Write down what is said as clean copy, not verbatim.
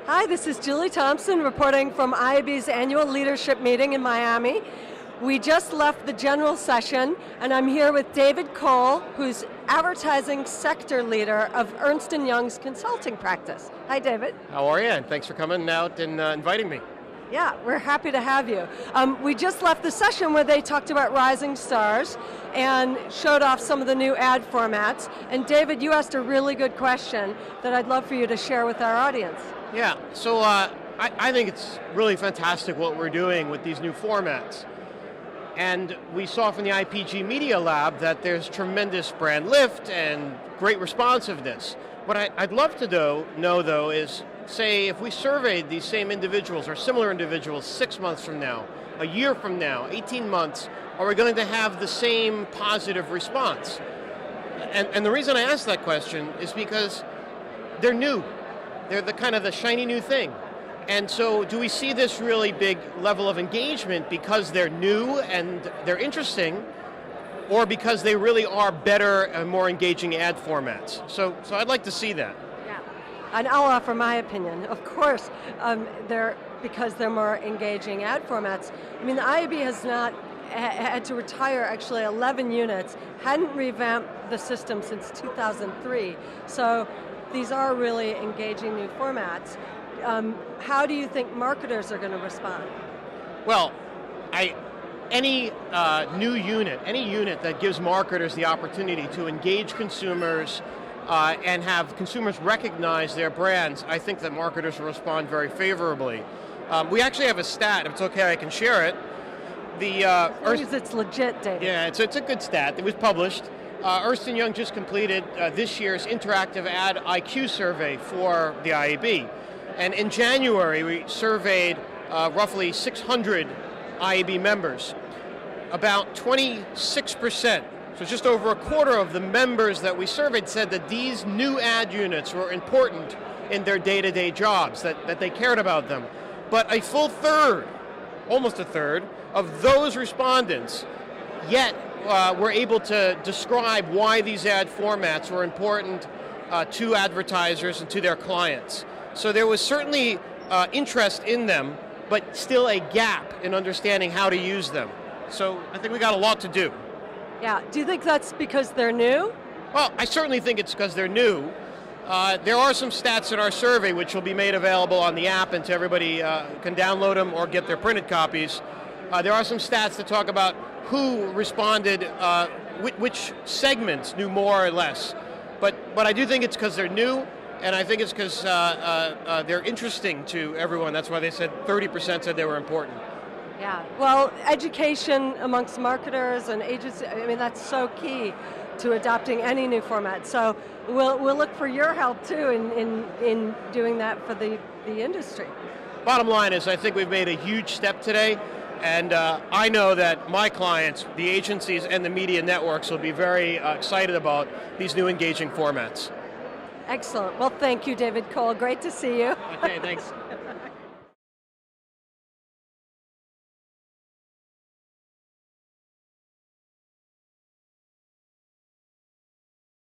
Hi, this is Julie Thompson reporting from IAB's annual leadership meeting in Miami. We just left the general session, and I'm here with David Kohl, who's advertising sector leader of Ernst Young's consulting practice. Hi, David. How are you? And thanks for coming out and inviting me. Yeah, we're happy to have you. We just left the session where they talked about rising stars and showed off some of the new ad formats. And David, you asked a really good question that I'd love for you to share with our audience. Yeah, so I think it's really fantastic what we're doing with these new formats. And we saw from the IPG Media Lab that there's tremendous brand lift and great responsiveness. What I'd love to know though is, say, if we surveyed these same individuals or similar individuals 6 months from now, a year from now, 18 months, are we going to have the same positive response? And the reason I ask that question is because they're new. They're the kind of the shiny new thing. And so do we see this really big level of engagement because they're new and they're interesting, or because they really are better and more engaging ad formats? So I'd like to see that. Yeah, and I'll offer my opinion. Of course, because they're more engaging ad formats. I mean, the IAB has not had to retire actually 11 units, hadn't revamped the system since 2003. So these are really engaging new formats. How do you think marketers are going to respond? Well, any new unit, any unit that gives marketers the opportunity to engage consumers and have consumers recognize their brands, I think that marketers will respond very favorably. We actually have a stat. If it's okay, I can share it. As long as it's legit data. Yeah, it's a good stat. It was published. Ernst Young just completed this year's interactive ad IQ survey for the IAB. And in January, we surveyed roughly 600 IAB members. About 26%, so just over a quarter of the members that we surveyed said that these new ad units were important in their day-to-day jobs, that they cared about them. But a full third, almost a third, of those respondents yet were able to describe why these ad formats were important to advertisers and to their clients. So there was certainly interest in them, but still a gap in understanding how to use them. So I think we got a lot to do. Yeah, do you think that's because they're new? Well, I certainly think it's because they're new. There are some stats in our survey which will be made available on the app, and to everybody can download them or get their printed copies. There are some stats that talk about who responded, which segments knew more or less. But I do think it's because they're new, and I think it's because they're interesting to everyone. That's why they said 30% said they were important. Yeah, well, education amongst marketers and agencies, I mean, that's so key to adopting any new format. So we'll look for your help too in doing that for the industry. Bottom line is, I think we've made a huge step today. And I know that my clients, the agencies and the media networks, will be very excited about these new engaging formats. Excellent. Well, thank you, David Kohl. Great to see you. Okay, thanks.